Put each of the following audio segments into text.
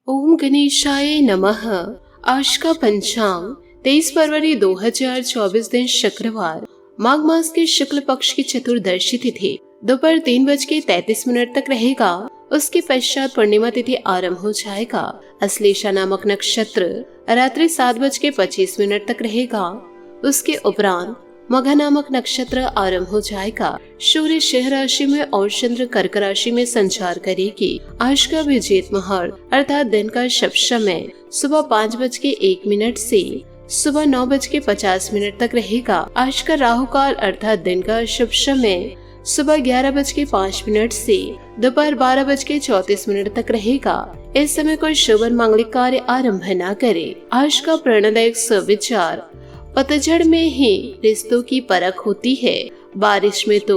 ओम गणेशाय नमः। आज का पंचांग 23 फरवरी 2024 दिन शुक्रवार, माघ मास के शुक्ल पक्ष की चतुर्दशी तिथि दोपहर 3:33 तक रहेगा। उसके पश्चात पूर्णिमा तिथि आरंभ हो जाएगा। अश्लेषा नामक नक्षत्र रात्रि 7:25 तक रहेगा। उसके उपरांत मघा नामक नक्षत्र आरंभ हो जाएगा। सूर्य सिंह राशि में और चंद्र कर्क राशि में संचार करेगी। आज का विजेत मुहूर्त अर्थात दिन का शुभ समय सुबह 5:01 से सुबह 9:50 तक रहेगा। आज का राहु काल अर्थात दिन का शुभ समय सुबह 11:05 से दोपहर 12:34 तक रहेगा। इस समय कोई शुभ और मांगलिक कार्य आरंभ न करे। आज का प्रेरणादायक सुविचार, पतझड़ में ही रिश्तों की परख होती है, बारिश में तो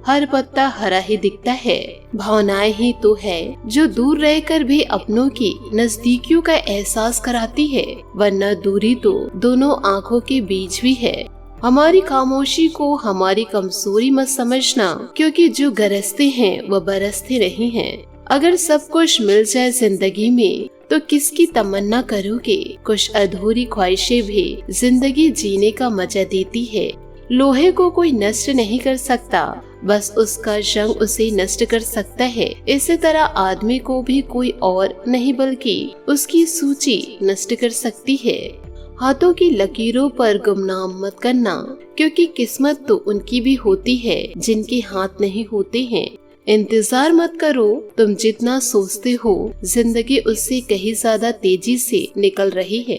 हर पत्ता हरा ही दिखता है। भावनाएं ही तो है जो दूर रहकर भी अपनों की नजदीकियों का एहसास कराती है, वरना दूरी तो दोनों आंखों के बीच भी है। हमारी खामोशी को हमारी कमजोरी मत समझना, क्योंकि जो गरजते हैं वह बरसते नहीं हैं। अगर सब कुछ मिल जाए जिंदगी में तो किसकी तमन्ना करोगे। कुछ अधूरी ख्वाहिशें भी जिंदगी जीने का मजा देती है। लोहे को कोई नष्ट नहीं कर सकता, बस उसका जंग उसे नष्ट कर सकता है। इसी तरह आदमी को भी कोई और नहीं बल्कि उसकी सूची नष्ट कर सकती है। हाथों की लकीरों पर गुमनाम मत करना, क्योंकि किस्मत तो उनकी भी होती है जिनके हाथ नहीं होते हैं। इंतजार मत करो, तुम जितना सोचते हो जिंदगी उससे कहीं ज्यादा तेजी से निकल रही है।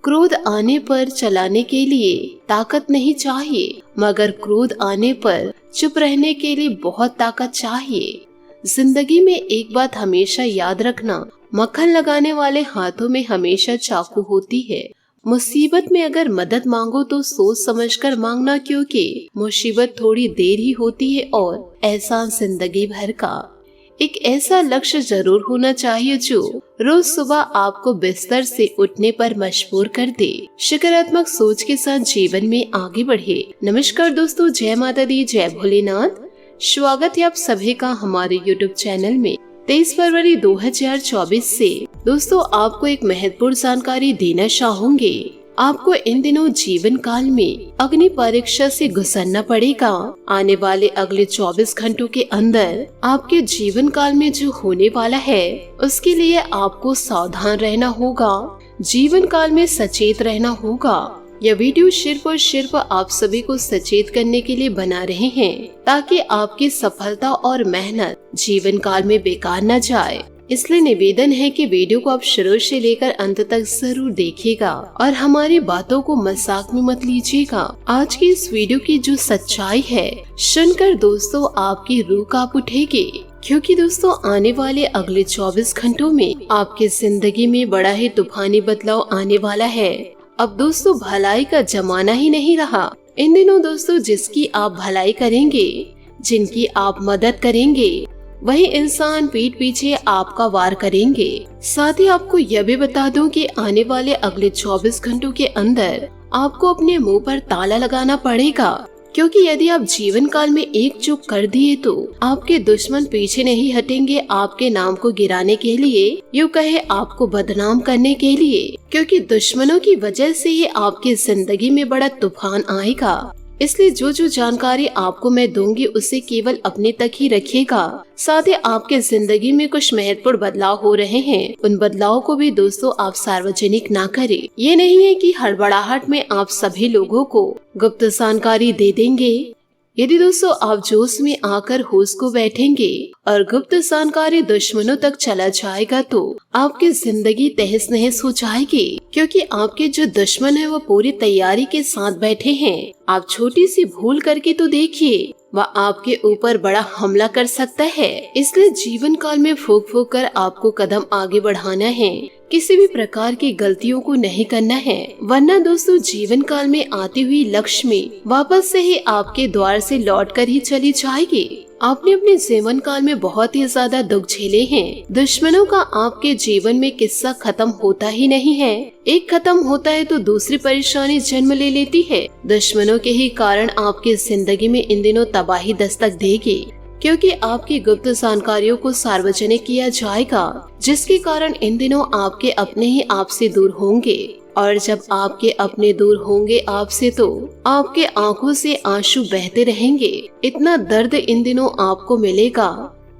क्रोध आने पर चलाने के लिए ताकत नहीं चाहिए, मगर क्रोध आने पर चुप रहने के लिए बहुत ताकत चाहिए। जिंदगी में एक बात हमेशा याद रखना, मक्खन लगाने वाले हाथों में हमेशा चाकू होती है। मुसीबत में अगर मदद मांगो तो सोच समझकर मांगना, क्योंकि मुसीबत थोड़ी देर ही होती है और एहसान जिंदगी भर का। एक ऐसा लक्ष्य जरूर होना चाहिए जो रोज सुबह आपको बिस्तर से उठने पर मजबूर कर दे। सकारात्मक सोच के साथ जीवन में आगे बढ़े। नमस्कार दोस्तों, जय माता दी, जय भोलेनाथ। स्वागत है आप सभी का हमारे YouTube चैनल में। 23 फरवरी 2024 से दोस्तों आपको एक महत्वपूर्ण जानकारी देना चाहूंगे। आपको इन दिनों जीवन काल में अग्नि परीक्षा से गुजरना पड़ेगा। आने वाले अगले 24 घंटों के अंदर आपके जीवन काल में जो होने वाला है उसके लिए आपको सावधान रहना होगा, जीवन काल में सचेत रहना होगा। यह वीडियो सिर्फ और सिर्फ आप सभी को सचेत करने के लिए बना रहे हैं, ताकि आपकी सफलता और मेहनत जीवन काल में बेकार न जाए। इसलिए निवेदन है कि वीडियो को आप शुरू से लेकर अंत तक जरूर देखिएगा और हमारी बातों को मजाक में मत लीजिएगा। आज की इस वीडियो की जो सच्चाई है सुनकर दोस्तों आपकी रूह कांप उठेगी, क्योंकि दोस्तों आने वाले अगले 24 घंटों में आपकी जिंदगी में बड़ा ही तूफानी बदलाव आने वाला है। अब दोस्तों भलाई का जमाना ही नहीं रहा। इन दिनों दोस्तों जिसकी आप भलाई करेंगे, जिनकी आप मदद करेंगे, वही इंसान पीठ पीछे आपका वार करेंगे। साथ ही आपको यह भी बता दूं कि आने वाले अगले 24 घंटों के अंदर आपको अपने मुंह पर ताला लगाना पड़ेगा, क्योंकि यदि आप जीवन काल में एक चूक कर दिए तो आपके दुश्मन पीछे नहीं हटेंगे आपके नाम को गिराने के लिए, यूँ कहे आपको बदनाम करने के लिए, क्योंकि दुश्मनों की वजह से ही आपकी जिंदगी में बड़ा तूफान आएगा। इसलिए जो जानकारी आपको मैं दूंगी उसे केवल अपने तक ही रखिएगा। साथ ही आपके जिंदगी में कुछ महत्वपूर्ण बदलाव हो रहे हैं, उन बदलाव को भी दोस्तों आप सार्वजनिक ना करें। ये नहीं है कि हड़बड़ाहट में आप सभी लोगों को गुप्त जानकारी दे देंगे। यदि दोस्तों आप जोश में आकर होश को बैठेंगे और गुप्त जानकारी दुश्मनों तक चला जाएगा तो आपकी जिंदगी तहस नहस हो जाएगी, क्योंकि आपके जो दुश्मन है वो पूरी तैयारी के साथ बैठे हैं। आप छोटी सी भूल करके तो देखिए, वह आपके ऊपर बड़ा हमला कर सकता है। इसलिए जीवन काल में फूक फूक कर आपको कदम आगे बढ़ाना है, किसी भी प्रकार की गलतियों को नहीं करना है, वरना दोस्तों जीवन काल में आती हुई लक्ष्मी वापस से ही आपके द्वार से लौट कर ही चली जाएगी। आपने अपने जीवन काल में बहुत ही ज्यादा दुख झेले हैं। दुश्मनों का आपके जीवन में किस्सा खत्म होता ही नहीं है। एक खत्म होता है तो दूसरी परेशानी जन्म ले लेती है। दुश्मनों के ही कारण आपकी जिंदगी में इन दिनों तबाही दस्तक देगी, क्योंकि आपकी गुप्त जानकारियों को सार्वजनिक किया जाएगा, जिसके कारण इन दिनों आपके अपने ही आपसे दूर होंगे। और जब आपके अपने दूर होंगे आपसे तो आपके आंखों से आंसू बहते रहेंगे। इतना दर्द इन दिनों आपको मिलेगा,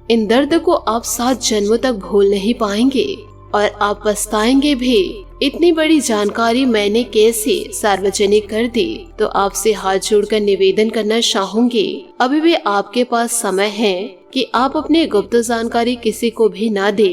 इन दर्द को आप 7 जन्मों तक भूल नहीं पाएंगे और आप पछताएंगे भी। इतनी बड़ी जानकारी मैंने कैसे सार्वजनिक कर दी। तो आपसे हाथ जोड़कर निवेदन करना चाहूंगी, अभी भी आपके पास समय है कि आप अपने गुप्त जानकारी किसी को भी ना दे।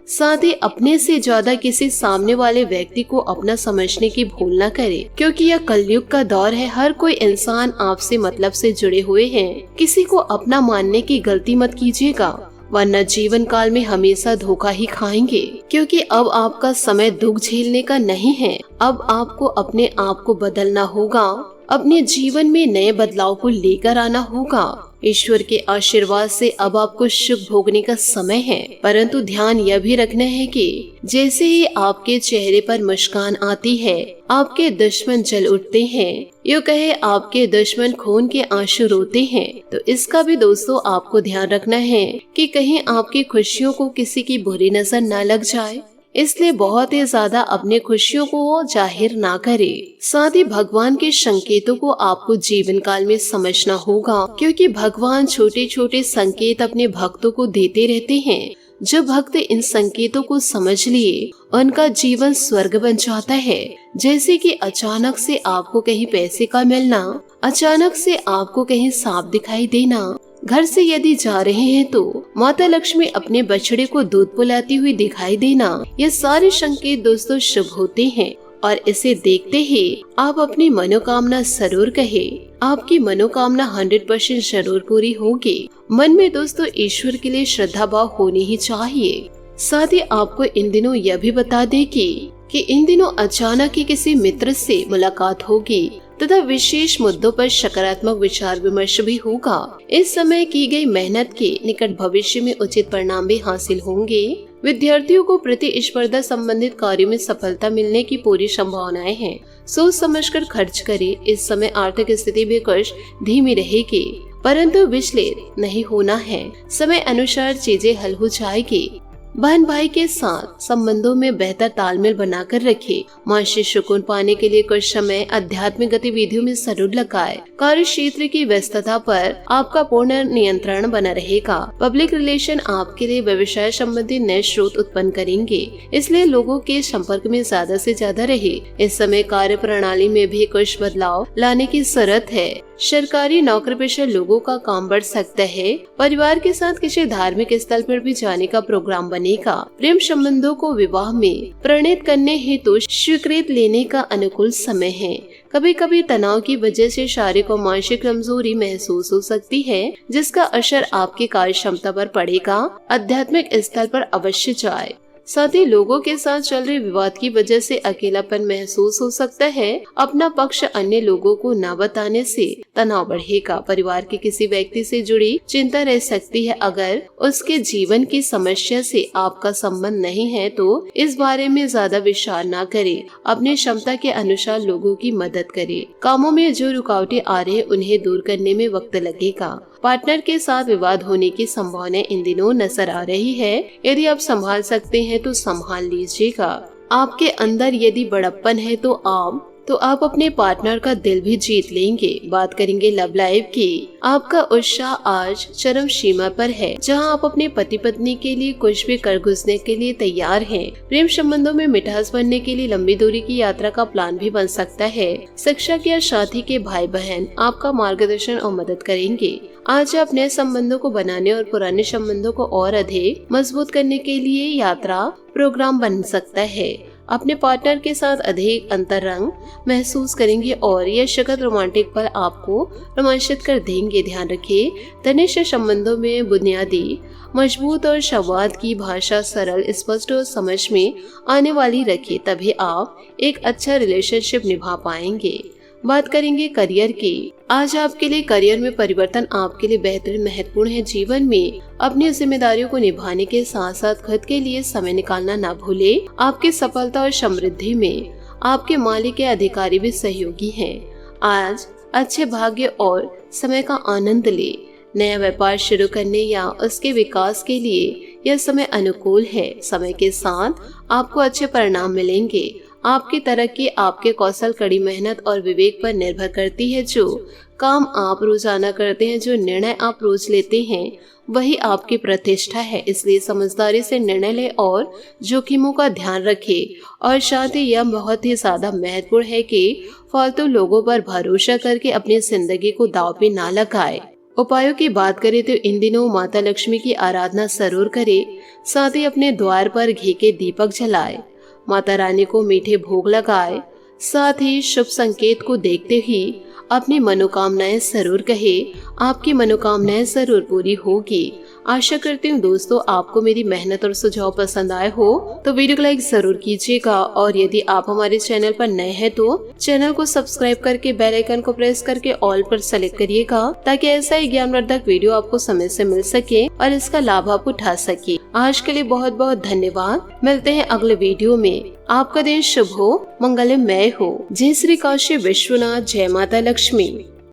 साथ ही अपने से ज्यादा किसी सामने वाले व्यक्ति को अपना समझने की भूल न करे, क्योंकि यह कलयुग का दौर है। हर कोई इंसान आपसे मतलब से जुड़े हुए हैं। किसी को अपना मानने की गलती मत कीजिएगा, वरना जीवन काल में हमेशा धोखा ही खाएंगे। क्योंकि अब आपका समय दुख झेलने का नहीं है। अब आपको अपने आप को बदलना होगा, अपने जीवन में नए बदलाव को लेकर आना होगा। ईश्वर के आशीर्वाद से अब आपको सुख भोगने का समय है, परंतु ध्यान यह भी रखना है कि जैसे ही आपके चेहरे पर मुस्कान आती है, आपके दुश्मन जल उठते हैं। यूँ कहे आपके दुश्मन खून के आंसू रोते हैं। तो इसका भी दोस्तों आपको ध्यान रखना है कि कहीं आपकी खुशियों को किसी की बुरी नजर न लग जाए, इसलिए बहुत ही ज्यादा अपने खुशियों को जाहिर ना करे। साथ ही भगवान के संकेतों को आपको जीवन काल में समझना होगा, क्योंकि भगवान छोटे छोटे संकेत अपने भक्तों को देते रहते हैं। जो भक्त इन संकेतों को समझ लिए, उनका जीवन स्वर्ग बन जाता है। जैसे कि अचानक से आपको कहीं पैसे का मिलना, अचानक से आपको कहीं सांप दिखाई देना, घर से यदि जा रहे हैं तो माता लक्ष्मी अपने बछड़े को दूध पिलाती हुई दिखाई देना, ये सारे संकेत दोस्तों शुभ होते हैं। और इसे देखते ही आप अपनी मनोकामना जरूर कहे, आपकी मनोकामना 100% जरूर पूरी होगी। मन में दोस्तों ईश्वर के लिए श्रद्धा भाव होनी ही चाहिए। साथ ही आपको इन दिनों यह भी बता दे कि इन दिनों अचानक ही किसी मित्र से मुलाकात होगी तथा विशेष मुद्दों पर सकारात्मक विचार विमर्श भी होगा। इस समय की गई मेहनत के निकट भविष्य में उचित परिणाम भी हासिल होंगे। विद्यार्थियों को प्रतिस्पर्धा संबंधित कार्यों में सफलता मिलने की पूरी संभावनाएं हैं। सोच समझकर खर्च करें। इस समय आर्थिक स्थिति भी कुछ धीमी रहेगी, परंतु विचलित नहीं होना है। समय अनुसार चीजें हल हो जाएगी। बहन भाई के साथ संबंधों में बेहतर तालमेल बनाकर रखें। मानसिक सुकून पाने के लिए कुछ समय आध्यात्मिक गतिविधियों में जरूर लगाएं। कार्य क्षेत्र की व्यस्तता पर आपका पूर्ण नियंत्रण बना रहेगा। पब्लिक रिलेशन आपके लिए व्यवसाय संबंधी नए स्रोत उत्पन्न करेंगे, इसलिए लोगों के संपर्क में ज्यादा से ज्यादा रहे। इस समय कार्य प्रणाली में भी कुछ बदलाव लाने की जरूरत है। सरकारी नौकरी पेशा लोगों का काम बढ़ सकता है। परिवार के साथ किसी धार्मिक स्थल पर भी जाने का प्रोग्राम बनेगा। प्रेम संबंधों को विवाह में प्रणीत करने हेतु स्वीकृत लेने का अनुकूल समय है। कभी कभी तनाव की वजह से शारीरिक और मानसिक कमजोरी महसूस हो सकती है, जिसका असर आपकी कार्य क्षमता पर पड़ेगा। आध्यात्मिक स्थल पर अवश्य जाए। साथ ही लोगों के साथ चल रहे विवाद की वजह से अकेलापन महसूस हो सकता है। अपना पक्ष अन्य लोगों को न बताने से तनाव बढ़ेगा। परिवार के किसी व्यक्ति से जुड़ी चिंता रह सकती है। अगर उसके जीवन की समस्या से आपका संबंध नहीं है तो इस बारे में ज्यादा विचार न करें। अपनी क्षमता के अनुसार लोगों की मदद करें। कामों में जो रुकावटें आ रहे उन्हें दूर करने में वक्त लगेगा। पार्टनर के साथ विवाद होने की संभावना इन दिनों नजर आ रही है। यदि आप संभाल सकते हैं तो संभाल लीजिएगा। आपके अंदर यदि बड़प्पन है तो आप अपने पार्टनर का दिल भी जीत लेंगे। बात करेंगे लव लाइफ की। आपका उत्साह आज चरम सीमा पर है, जहां आप अपने पति पत्नी के लिए कुछ भी कर गुजरने के लिए तैयार हैं। प्रेम संबंधों में मिठास बनने के लिए लंबी दूरी की यात्रा का प्लान भी बन सकता है। शिक्षक या साथी के भाई बहन आपका मार्गदर्शन और मदद करेंगे। आज आप नए संबंधों को बनाने और पुराने संबंधों को और अधिक मजबूत करने के लिए यात्रा प्रोग्राम बन सकता है। अपने पार्टनर के साथ अधिक अंतरंग महसूस करेंगे और यह सख्त रोमांटिक पल आपको रोमांचित कर देंगे। ध्यान रखिए, घनिष्ठ संबंधों में बुनियादी मजबूत और संवाद की भाषा सरल, स्पष्ट और समझ में आने वाली रखिए, तभी आप एक अच्छा रिलेशनशिप निभा पाएंगे। बात करेंगे करियर की। आज आपके लिए करियर में परिवर्तन आपके लिए बेहतर महत्वपूर्ण है। जीवन में अपनी जिम्मेदारियों को निभाने के साथ साथ खुद के लिए समय निकालना ना भूले। आपकी सफलता और समृद्धि में आपके मालिक या अधिकारी भी सहयोगी हैं। आज अच्छे भाग्य और समय का आनंद ले। नया व्यापार शुरू करने या उसके विकास के लिए यह समय अनुकूल है। समय के साथ आपको अच्छे परिणाम मिलेंगे। आपकी तरक्की आपके कौशल, कड़ी मेहनत और विवेक पर निर्भर करती है। जो काम आप रोजाना करते हैं, जो निर्णय आप रोज लेते हैं, वही आपकी प्रतिष्ठा है। इसलिए समझदारी से निर्णय लें और जोखिमों का ध्यान रखें। और साथ ही यह बहुत ही ज्यादा महत्वपूर्ण है कि फालतू लोगों पर भरोसा करके अपनी जिंदगी को दांव पे ना लगाएं। उपायों की बात करें तो इन दिनों माता लक्ष्मी की आराधना जरूर करें। साथ ही अपने द्वार पर घी के दीपक जलाएं, माता रानी को मीठे भोग लगाए। साथ ही शुभ संकेत को देखते ही अपनी मनोकामनाएं जरूर कहे। आपकी मनोकामनाएं जरूर पूरी होगी। आशा करती हूँ दोस्तों आपको मेरी मेहनत और सुझाव पसंद आए हो तो वीडियो को लाइक जरूर कीजिएगा। और यदि आप हमारे चैनल पर नए हैं तो चैनल को सब्सक्राइब करके बेल आइकन को प्रेस करके ऑल पर सेलेक्ट करिएगा, ताकि ऐसा ही ज्ञानवर्धक वीडियो आपको समय से मिल सके और इसका लाभ आप उठा सके। आज के लिए बहुत बहुत धन्यवाद। मिलते हैं अगले वीडियो में। आपका दिन शुभ हो, मंगलमय हो। जय श्री काशी विश्वनाथ, जय माता लक्ष्मी।